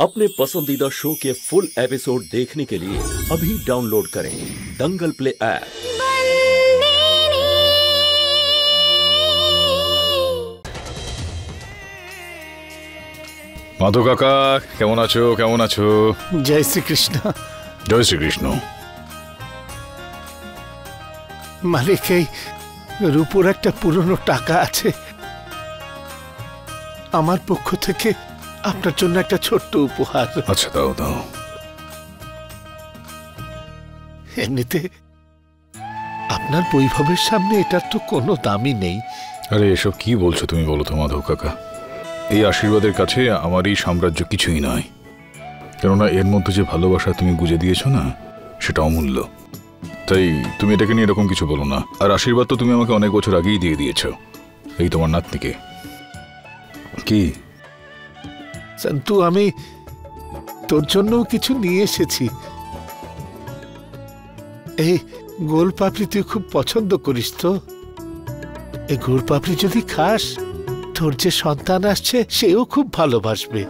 अपने पसंदीदा शो के फुल एपिसोड देखने के लिए अभी डाउनलोड करें दंगल प्ले ऐप। माधव काका केमन आछो केमन आछो? जय श्री कृष्ण। जय श्री कृष्ण। মালিক, এই রূপোর একটা পুরনো টাকা আছে, আমার পক্ষ থেকে আপনার জন্য একটা ছোট্ট উপহার। আচ্ছা দাও দাও। এমনিতে আপনার বৈভবের সামনে এটার তো কোনো দামই নেই। আরে এসব কি বলছো তুমি, বলো তো মাধব কাকা। এই আশীর্বাদের কাছে আমার এই সাম্রাজ্য কিছুই নয়, কেননা এর মধ্যে যে ভালোবাসা তুমি গুজে দিয়েছো না, সেটা অমূল্য। তাই তুমি এটাকে নিয়ে এরকম কিছু বলো না। আর আশীর্বাদ তো তুমি আমাকে অনেক বছর আগেই দিয়ে দিয়েছো, এই তোমার নাতনিকে। কি সন্তু, আমি তোর জন্য কিছু নিয়ে এসেছি। এই গোল পাপড়ি তুই খুব পছন্দ করিস তো। এই গোল পাপড়ি যদি খাস, তোর যে সন্তান আসছে সেও খুব ভালোবাসবে।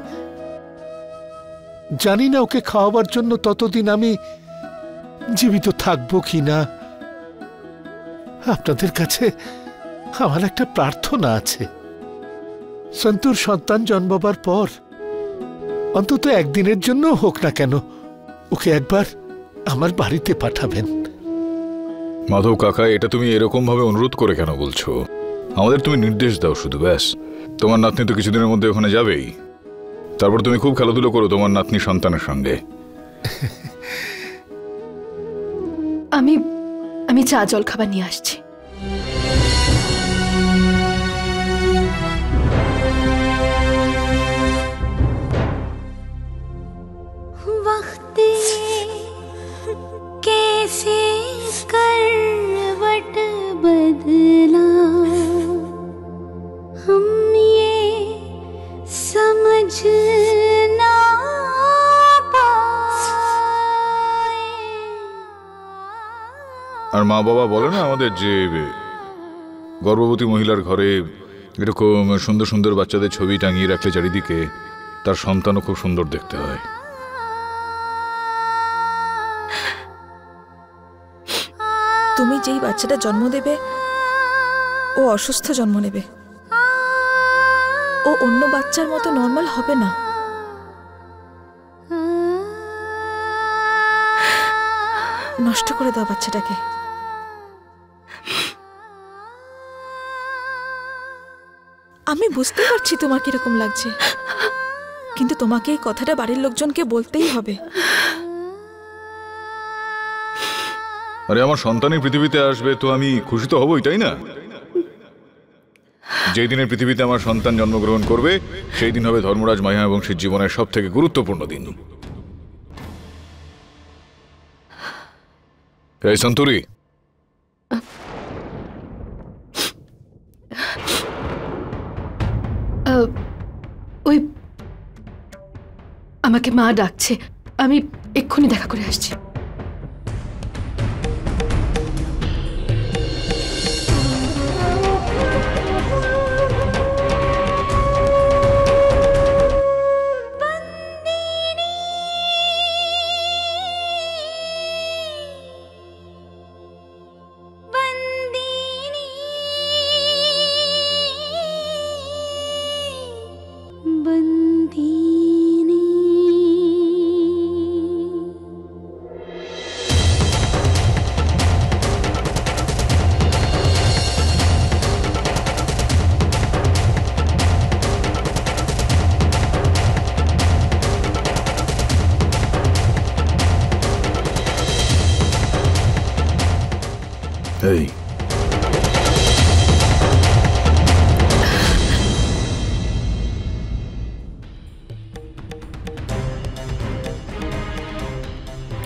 জানি না ওকে খাওয়াবার জন্য ততদিন আমি জীবিত থাকবো কিনা। আপনাদের কাছে আমার একটা প্রার্থনা আছে। সন্তুর সন্তান জন্মাবার পর অন্তত একদিনের জন্য হোক না কেন, ওকে একবার আমার বাড়িতে পাঠাবেন। মাধব কাকা, এটা তুমি এরকম ভাবে অনুরোধ করে কেন বলছো? আমাদের তুমি নির্দেশ দাও শুধু, ব্যাস। তোমার নাতনি তো কিছুদিনের মধ্যে ওখানে যাবেই, তারপর তুমি খুব খেলাধুলো করো তোমার নাতনি সন্তানের সঙ্গে। আমি চা জল খাবার নিয়ে আসছি। कैसे करवट बदला हम ये समझ ना पाए। আর মা বাবা বলে না আমাদের যে গর্ভবতী মহিলার ঘরে এরকম সুন্দর সুন্দর বাচ্চাদের ছবি টাঙিয়ে রাখলে চারিদিকে, তার সন্তানও খুব সুন্দর দেখতে হয়। তুমি যেই বাচ্চাটা জন্ম দেবে ও অসুস্থ জন্ম নেবে, ও অন্য বাচ্চার মতো নর্মাল হবে না। নষ্ট করে দাও বাচ্চাটাকে। আমি বুঝতে পারছি তোমার কিরকম লাগছে, কিন্তু তোমাকে এই কথাটা বাড়ির লোকজনকে বলতেই হবে। আরে আমার সন্তানই পৃথিবীতে আসবে তো আমি খুশি তো হবই, তাই না? যেই দিনের পৃথিবীতে আমার সন্তান জন্মগ্রহণ করবে সেই দিন হবে ধর্মরাজ মায়া বংশের জীবনের সব থেকে গুরুত্বপূর্ণ দিন। এই সন্তুরি, ওই আমাকে মা ডাকছে, আমি এক্ষুনি দেখা করে আসছি। এই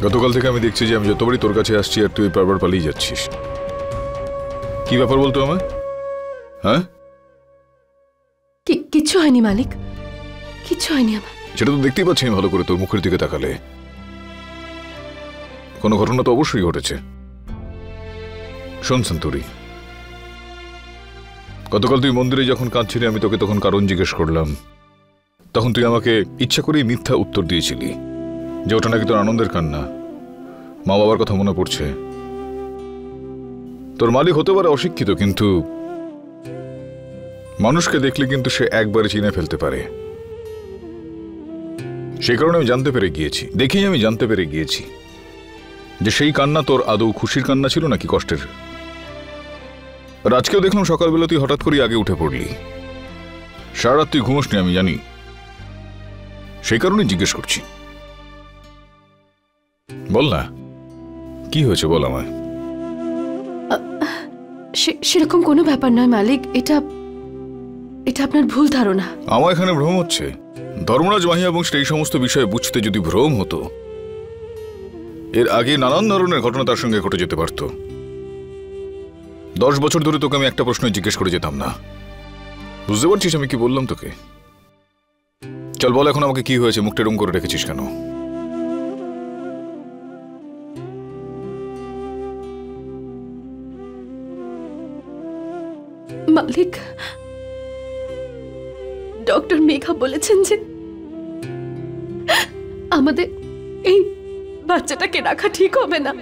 গতকাল থেকে আমি দেখছি যে আমি যতবারই তোর কাছে আসছি আর তুই বারবার পালিয়ে যাচ্ছিস। কি ব্যাপার বলতো আমার? হ্যাঁ, কিচ্ছু হয়নি মালিক, কিচ্ছু হয়নি আমার। সেটা তো দেখতেই পাচ্ছি ভালো করে তোর মুখের দিকে তাকালে। কোনো ঘটনা তো অবশ্যই ঘটেছে। শোন সন্তুরি, গতকাল তুই মন্দিরে যখন কাঁদছিলি আমি তোকে তখন কারণ জিজ্ঞেস করলাম। তখন তুই আমাকে ইচ্ছা করেই মিথ্যা উত্তর দিয়েছিলি যে ওটা নাকি তোর আনন্দের কান্না, মা বাবার কথা মনে পড়ছে। তোর মালিক হতে পারে অশিক্ষিত, কিন্তু মানুষকে দেখলে কিন্তু সে একবারে চিনে ফেলতে পারে। সেই কারণে আমি জানতে পেরে গিয়েছি, দেখেই আমি জানতে পেরে গিয়েছি যে সেই কান্না তোর আদৌ খুশির কান্না ছিল নাকি কষ্টের। আর আজকেও দেখলাম সকালবেলা তুই হঠাৎ করে আগে উঠে পড়লি। সারা রাত তুই ঘুমোসনি আমি জানি, সেই কারণে জিজ্ঞেস করছি। বল না কি হয়েছে, বল আমায়। সেরকম কোনো ব্যাপার নয় মালিক, এটা আপনার ভুল ধারণা। আমার এখানে ভ্রম হচ্ছে। ধর্মরাজ মাহিয়া বংশের এই সমস্ত বিষয়ে বুঝতে যদি ভ্রম হতো, এর আগে নানান ধরনের ঘটনা তার সঙ্গে ঘটে যেতে পারত। 10 বছর ধরে তোকে আমি একটা প্রশ্ন জিজ্ঞেস করে যেতাম না। বুঝতে পারছিস আমি কি বললাম তোকে? চল বল এখন আমাকে কি হয়েছে, মুখটা এরম করে রেখেছিস কেন? মালিক, ডক্টর মেঘা বলেছেন যে আমাদের এই বাচ্চাটাকে রাখা ঠিক হবে না।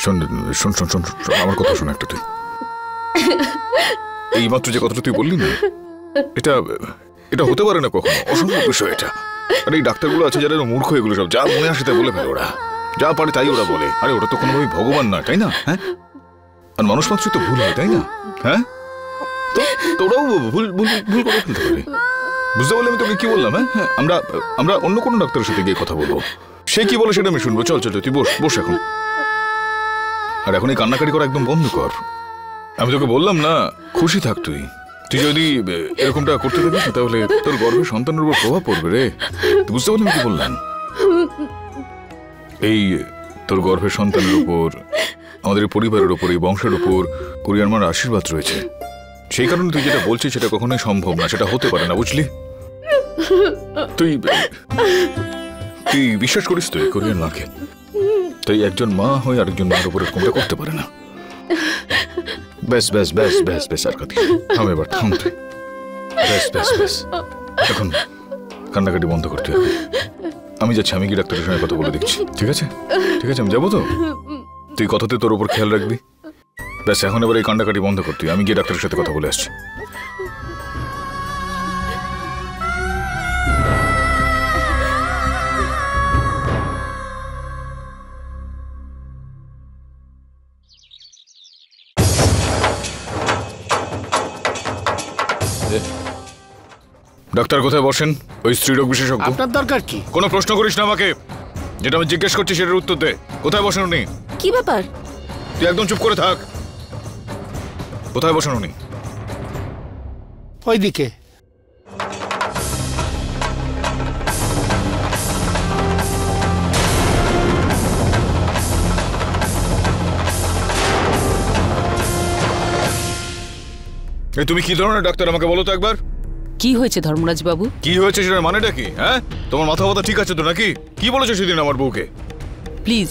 শোন শোন শোন শোন, আমার কথা শোন একটা। তুই এই মাত্র যে কথাটা তুই বললি না, এটা হতে পারে না কখনো, অসম্ভব বিষয় এটা। আর এই ডাক্তারগুলো আছে যারা মূর্খ, এগুলো সব যা মনে আসে তাই বলে ফেলে ওরা, যা পারে তাই ওরা বলে। আরে ওরা তো কোনোভাবেই ভগবান না, তাই না? হ্যাঁ, আর মানুষ মাত্রই তো ভুল হয়, তাই না? হ্যাঁ, তো ওরাও ভুল করে ফেলতে পারে। বুঝতে পারলে আমি তোকে কি বললাম? হ্যাঁ, আমরা অন্য কোনো ডাক্তারের সাথে গিয়ে কথা বলবো, সে কি বলে সেটা আমি শুনবো। চল চল, তুই বস এখন। আর এখন এই কান্নাকাটি করা একদম বন্ধ কর। আমি তোকে বললাম না, খুশি থাক। তুই যদি এরকমটা করতে থাকিস তাহলে তোর গর্ভের সন্তানের উপর প্রভাব পড়বে রে। বুঝতে পারলি আমি কি বললাম? এই তোর গর্ভের সন্তানের উপর, আমাদের পরিবারের উপর, এই বংশের উপর কোরিয়ার মার আশীর্বাদ রয়েছে। সেই কারণে তুই যেটা বলছিস সেটা কখনোই সম্ভব না, সেটা হতে পারে না, বুঝলি? তুই বিশ্বাস করিস তুই কোরিয়ার মাকে? তাই একজন মা হয়ে আরেকজন মার উপরে কোনটা করতে পারে না। বেশ বেশ বেশ বেশ বেশ, আর কথা থাম এবার, থাম তুই। বেশ বেশ বেশ, এখন কান্নাকাটি বন্ধ করতে হবে। আমি যাচ্ছি, আমি কি ডাক্তারের সঙ্গে কথা বলে দেখছি। ঠিক আছে ঠিক আছে, আমি যাবো তো। তুই কথাতে তোর উপর খেয়াল রাখবি। ব্যাস, এখন এবার এই কান্নাকাটি বন্ধ করতে, আমি গিয়ে ডাক্তারের সাথে কথা বলে আসছি। ডাক্তার কোথায় বসেন? ওই স্ত্রীরোগ বিশেষজ্ঞ। আপনার দরকার কি? কোনো প্রশ্ন করিস না আমাকে, যেটা আমি জিজ্ঞেস করছি সেটার উত্তর দে। কোথায় বসেন উনি? কি ব্যাপার? তুই একদম চুপ করে থাক। কোথায় বসেন উনি? ওইদিকে। তুমি কি ধরনের ডাক্তার আমাকে বলো তো একবার। কি হয়েছে ধর্মরাজ বাবু? কি হয়েছে সেটার মানেটা কি? হ্যাঁ, তোমার মাথা ব্যথা ঠিক আছে তো নাকি? কি বলেছো সেদিন আমার বউকে? প্লিজ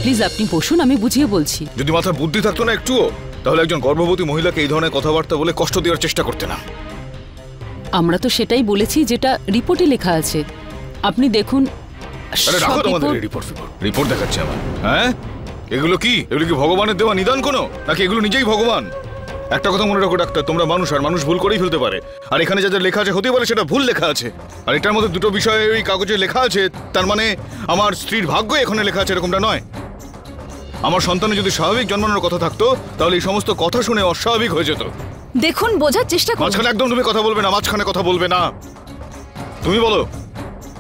প্লিজ আপনি বসুন, আমি বুঝিয়ে বলছি। যদি মাথার বুদ্ধি থাকতো না একটুও, তাহলে একজন গর্ভবতী মহিলাকে এই ধরনের কথাবার্তা বলে কষ্ট দেওয়ার চেষ্টা করতে না। আমরা তো সেটাই বলেছি যেটা রিপোর্টে লেখা আছে। আপনি দেখুন। আরে রাখো তোমাদের রিপোর্ট দেখাচ্ছে আমার। হ্যাঁ, এগুলো কি ভগবানের দেওয়া নিদান কোনো, নাকি এগুলো নিজেই ভগবান? একটা কথা মনে রাখো ডাক্তার, তোমরা মানুষ, আর মানুষ ভুল করেই ফেলতে পারে। আর এখানে যা যা লেখা আছে হতে পারে সেটা ভুল লেখা আছে। আর এটার মধ্যে দুটো বিষয় ওই কাগজে লেখা আছে, তার মানে আমার স্ত্রীর ভাগ্য এখানে লেখা আছে এরকমটা নয়। আমার সন্তানের যদি স্বাভাবিক জন্মানোর কথা থাকতো তাহলে এই সমস্ত কথা শুনে অস্বাভাবিক হয়ে যেত। দেখুন, বোঝার চেষ্টা করুন। মাঝখানে একদম তুমি কথা বলবে না, মাঝখানে কথা বলবে না। তুমি বলো,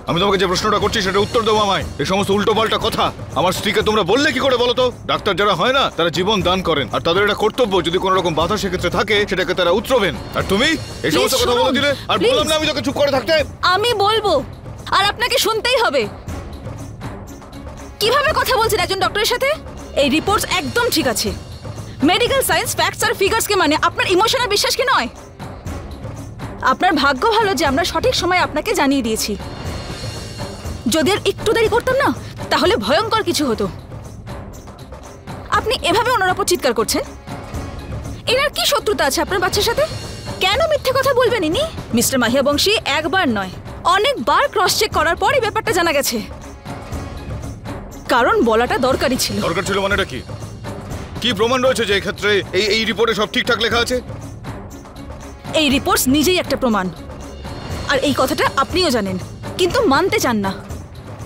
আমি তোমাকে যে প্রশ্নটা করছি সেটা উত্তর দেবো আমায়। এই সমস্ত উল্টো পাল্টা কথা আমার স্ত্রীকে তোমরা বললে কি করে বলো তো? ডাক্তার যারা হয় না তারা জীবন দান করেন, আর তাদের এটা কর্তব্য, যদি কোনো রকম বাধা সেক্ষেত্রে থাকে সেটাকে তারা উত্তরবেন। আর তুমি এই সমস্ত কথা বলে দিলে, আর বললাম না আমি তোকে চুপ করে থাকতে। আমি বলবো, আর আপনাকে শুনতেই হবে। কিভাবে কথা বলছেন একজন ডক্টরের সাথে? এই রিপোর্টস একদম ঠিক আছে। মেডিকেল সায়েন্স ফ্যাক্টস আর ফিগারসকে মানে, আপনার ইমোশনাল বিশ্বাস কি নয়? আপনার ভাগ্য ভালো যে আমরা সঠিক সময় আপনাকে জানিয়ে দিয়েছি। যদি আর একটু দেরি করতাম না, তাহলে ভয়ঙ্কর কিছু হতো। আপনি এভাবে ওনার ওপর চিৎকার করছেন? এনার কি শত্রুতা আছে আপনার বাচ্চার সাথে? কেন মিথ্যে কথা বলবেন ইনি? মিস্টার মাহিয়া বংশী একবার নয়, অনেকবার ক্রস চেক করার পরই ব্যাপারটা জানা গেছে। কারণ বলাটা দরকারই ছিল। দরকার ছিল মানেটা কি? কি প্রমাণ রয়েছে যে এই ক্ষেত্রে এই রিপোর্টে সব ঠিকঠাক লেখা আছে? এই রিপোর্টস নিজেই একটা প্রমাণ, আর এই কথাটা আপনিও জানেন, কিন্তু মানতে চান না,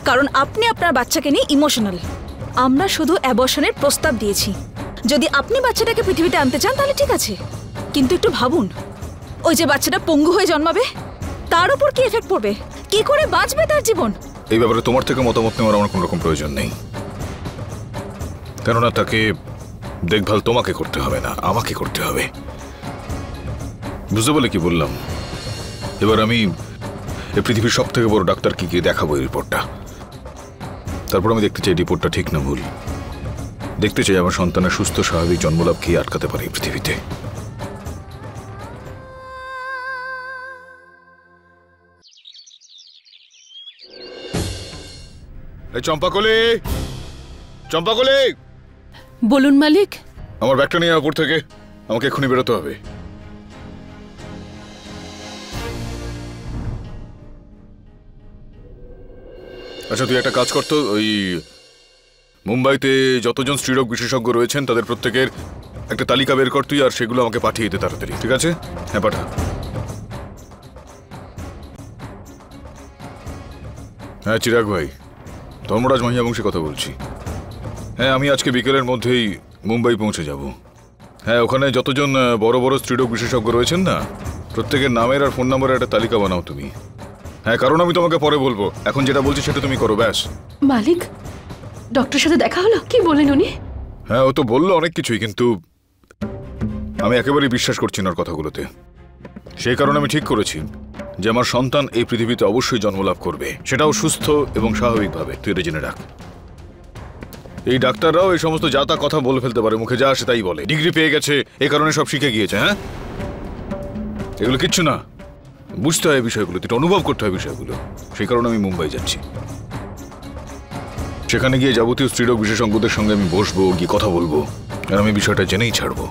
কারণ আপনি আপনার বাচ্চাকে নিয়ে ইমোশনাল। আমরা শুধু অ্যাবর্শনের প্রস্তাব দিয়েছি। যদি আপনি বাচ্চাটাকে পৃথিবীতে আনতে চান তাহলে ঠিক আছে, কিন্তু একটু ভাবুন, ওই যে বাচ্চাটা পঙ্গু হয়ে জন্মাবে, তার উপর কি এফেক্ট পড়বে? কি করে বাঁচবে তার জীবন? এই ব্যাপারে তোমার থেকে মতামত নেওয়ার আমার কোনো রকম প্রয়োজন নেই, কেননা তাকে দেখভাল তোমাকে করতে হবে না, আমাকে করতে হবে। বুঝতে বলে কি বললাম? এবার আমি এই পৃথিবীর সব থেকে বড় ডাক্তারকে গিয়ে দেখাবো এই রিপোর্টটা। তারপর আমি দেখতে চাই রিপোর্টটা ঠিক না ভুল। দেখতে চাই আমার সন্তানের সুস্থ স্বাভাবিক জন্মলাভ কি আটকাতে পারে এই পৃথিবীতে। চম্পাকলি, চম্পাকলি! বলুন মালিক। আমার ব্যাগটা নিয়ে উপর থেকে, আমাকে এক্ষুনি বেরোতে হবে। আচ্ছা তুই একটা কাজ করতো, ওই মুম্বাইতে যতজন স্ত্রীরোগ বিশেষজ্ঞ রয়েছেন তাদের প্রত্যেকের একটা তালিকা বের কর তুই, আর সেগুলো আমাকে পাঠিয়ে দে তাড়াতাড়ি, ঠিক আছে? হ্যাঁ পাঠা। হ্যাঁ চিরাগ ভাই, ধর্মরাজ মাহিয়া বংশী কথা বলছি। হ্যাঁ আমি আজকে বিকেলের মধ্যেই মুম্বাই পৌঁছে যাব। হ্যাঁ ওখানে যতজন বড় বড় স্ত্রীরোগ বিশেষজ্ঞ রয়েছেন না, প্রত্যেকের নামের আর ফোন নাম্বারের একটা তালিকা বানাও তুমি। হ্যাঁ কারণ আমি তোমাকে পরে বলবো, এখন যেটা বলছি সেটা তুমি করো, ব্যাস। মালিক, ডক্টরের সাথে দেখা হলো? কি বললেন উনি? হ্যাঁ ও তো বললো অনেক কিছুই, কিন্তু আমি একেবারেই বিশ্বাস করছি না ওর কথাগুলোতে। সেই কারণে আমি ঠিক করেছি যে আমার সন্তান এই পৃথিবীতে অবশ্যই জন্মলাভ করবে, সেটাও সুস্থ এবং স্বাভাবিকভাবে। তুই এটা জেনে রাখ। এই ডাক্তাররাও এই সমস্ত যা তা কথা বলে ফেলতে পারে, মুখে যা আসে তাই বলে। ডিগ্রি পেয়ে গেছে, এই কারণে সব শিখে গিয়েছে। হ্যাঁ এগুলো কিচ্ছু না, বুঝতে হয় বিষয়গুলো, তুই অনুভব করতে হয় বিষয়গুলো। সেই কারণে আমি মুম্বাই যাচ্ছি। সেখানে গিয়ে যাবতীয় স্ত্রীরোগ বিশেষজ্ঞদের সঙ্গে আমি বসবো, গিয়ে কথা বলবো, আর আমি বিষয়টা জেনেই ছাড়বো।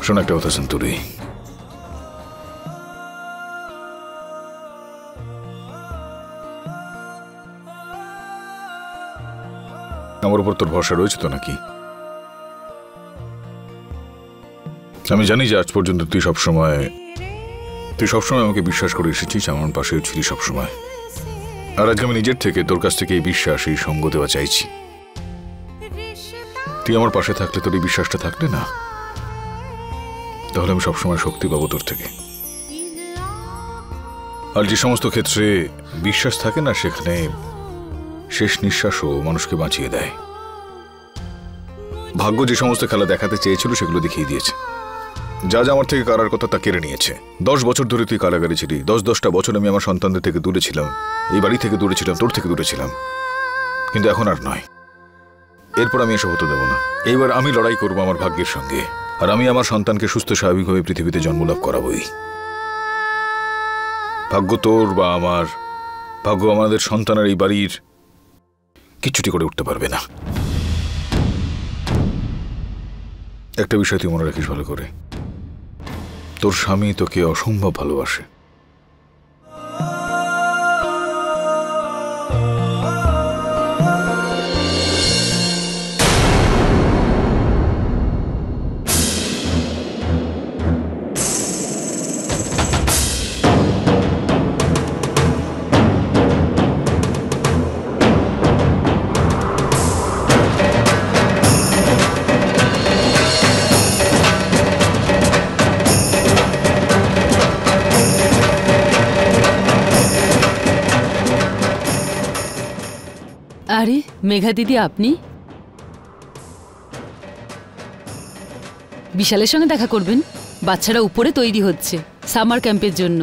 শোন একটা কথা সন্তুরি, আমার উপর তোর ভরসা রয়েছে তো নাকি? আমি জানি যে আজ পর্যন্ত তুই সবসময় আমাকে বিশ্বাস করে এসেছিস, আমার পাশেও ছিলি সবসময়। আর আজকে আমি নিজের থেকে তোর কাছ থেকে এই বিশ্বাস, এই সঙ্গ দেওয়া চাইছি। তুই আমার পাশে থাকলে, তোর এই বিশ্বাসটা থাকলে না, তাহলে আমি সবসময় শক্তি পাবো তোর থেকে। আর যে সমস্ত ক্ষেত্রে বিশ্বাস থাকে না, সেখানে শেষ নিঃশ্বাসও মানুষকে বাঁচিয়ে দেয়। ভাগ্য যে সমস্ত খেলা দেখাতে চেয়েছিল সেগুলো দেখিয়ে দিয়েছে। যা যা আমার থেকে কারার কথা তা কেড়ে নিয়েছে। 10 বছর ধরে তুই কারাগারে ছিলি, 10-10টা বছর আমি আমার সন্তানদের থেকে দূরে ছিলাম, এই বাড়ি থেকে দূরে ছিলাম, তোর থেকে দূরে ছিলাম, কিন্তু এখন আর নয়। এরপর আমি এসব হতে দেবো না। এইবার আমি লড়াই করবো আমার ভাগ্যের সঙ্গে, আর আমি আমার সন্তানকে সুস্থ স্বাভাবিকভাবে পৃথিবীতে জন্মলাভ করাবই। ভাগ্য তোর বা আমার, ভাগ্য আমাদের সন্তানের এই বাড়ির কিচ্ছুটি করে উঠতে পারবে না। একটা বিষয় তুই মনে রাখিস ভালো করে, তোর স্বামী তোকে অসম্ভব ভালোবাসে। আরে মেঘা দিদি, আপনি বিশালের সঙ্গে দেখা করবেন? বাচ্চারা উপরে তৈরি হচ্ছে সামার ক্যাম্পের জন্য।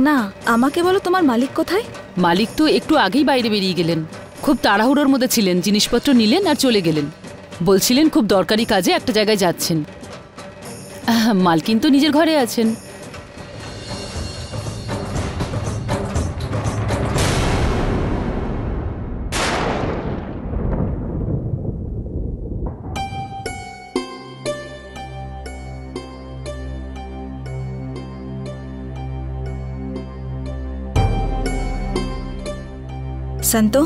না, আমাকে বলো তোমার মালিক কোথায়? মালিক তো একটু আগেই বাইরে বেরিয়ে গেলেন। খুব তাড়াহুড়োর মধ্যে ছিলেন, জিনিসপত্র নিলেন আর চলে গেলেন। বলছিলেন খুব দরকারি কাজে একটা জায়গায় যাচ্ছেন। মালকিন তো নিজের ঘরে আছেন। সন্তু,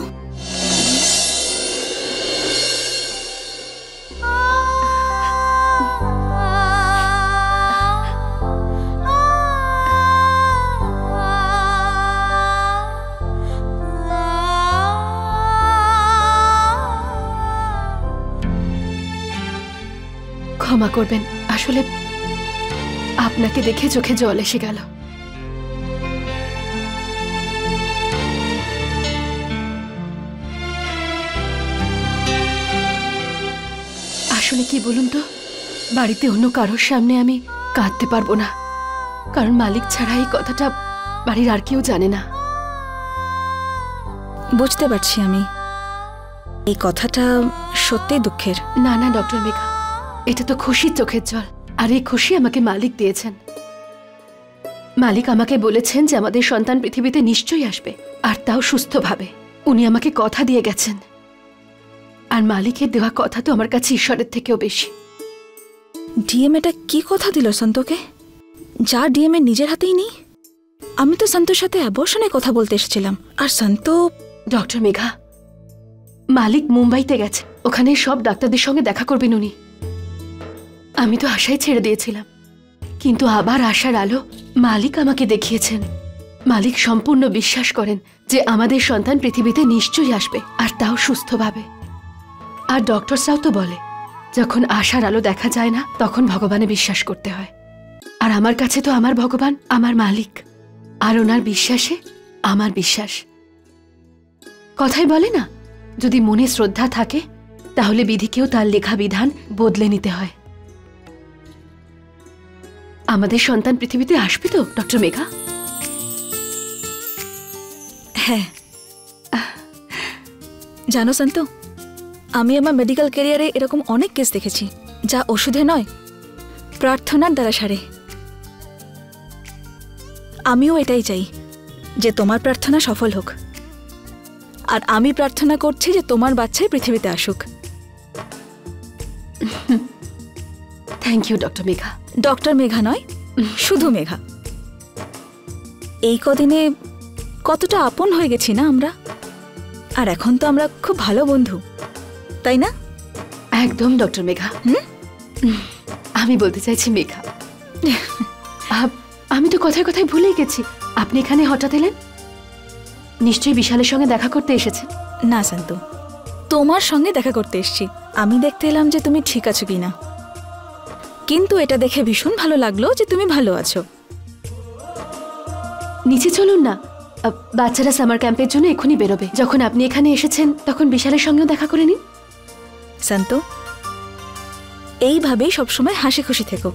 ক্ষমা করবেন, আসলে আপনাকে দেখে চোখে জল এসে গেল। আসলে কি বলুন তো, বাড়িতে অন্য কারোর সামনে আমি কাঁদতে পারবো না, কারণ মালিক ছাড়া এই কথাটা বাড়ির আর কেউ জানে না। বুঝতে পারছি আমি, এই কথাটা সত্যিই দুঃখের। না না ডক্টর মেঘা, এটা তো খুশির চোখের জল, আর এই খুশি আমাকে মালিক দিয়েছেন। মালিক আমাকে বলেছেন যে আমাদের সন্তান পৃথিবীতে নিশ্চয়ই আসবে, আর তাও সুস্থভাবে। উনি আমাকে কথা দিয়ে গেছেন, আর মালিকের দেওয়া কথা তো আমার কাছে ঈশ্বরের থেকেও বেশি। ডিএম এটা কি কথা দিল সন্তোকে, যা ডিএম এর নিজের হাতেই নেই? আমি তো সন্তোর সাথে অ্যাবর্শনে কথা বলতে এসেছিলাম, আর সন্ত। ডক্টর মেঘা, মালিক মুম্বাইতে গেছে, ওখানে সব ডাক্তারদের সঙ্গে দেখা করবেন উনি। আমি তো আশাই ছেড়ে দিয়েছিলাম, কিন্তু আবার আশার আলো মালিক আমাকে দেখিয়েছেন। মালিক সম্পূর্ণ বিশ্বাস করেন যে আমাদের সন্তান পৃথিবীতে নিশ্চয়ই আসবে, আর তাও সুস্থভাবে। আর ডক্টরসরাও তো বলে, যখন আশার আলো দেখা যায় না তখন ভগবানে বিশ্বাস করতে হয়। আর আমার কাছে তো আমার ভগবান আমার মালিক, আর ওনার বিশ্বাসে আমার বিশ্বাস। কথাই বলে না, যদি মনে শ্রদ্ধা থাকে তাহলে বিধিকেও তার লেখা বিধান বদলে নিতে হয়। আমাদের সন্তান পৃথিবীতে আসবে তো ডক্টর মেঘা? হ্যাঁ, জানো সন্তু, আমি আমার মেডিকেল ক্যারিয়ারে এরকম অনেক কেস দেখেছি যা ওষুধে নয়, প্রার্থনার দ্বারা সারে। আমিও এটাই চাই যে তোমার প্রার্থনা সফল হোক, আর আমি প্রার্থনা করছি যে তোমার বাচ্চাই পৃথিবীতে আসুক। Thank you doctor Megha. Doctor Megha নয়, শুধু মেঘা। এই কদিনে কতটা আপন হয়ে গেছি না আমরা, আর এখন তো আমরা খুব ভালো বন্ধু, তাই না? একদম ডক্টর মেঘা। আমি বলতে চাইছি মেঘা। আমি তো কথায় কথায় ভুলেই গেছি, আপনি এখানে হঠাৎ এলেন? নিশ্চয়ই বিশালের সঙ্গে দেখা করতে এসেছেন। না সন্তু, তোমার সঙ্গে দেখা করতে এসেছি। আমি দেখতে এলাম যে তুমি ঠিক আছো কিনা, কিন্তু এটা দেখে ভীষণ ভালো লাগলো যে তুমি ভালো আছো। নিচে চলুন না, বাচ্চারা সামার ক্যাম্পের জন্য এখনই বেরোবে। যখন আপনি এখানে এসেছেন তখন বিশালের সঙ্গেও দেখা করে নিন। সন্তু, এইভাবেই সবসময় হাসি খুশি থেকো।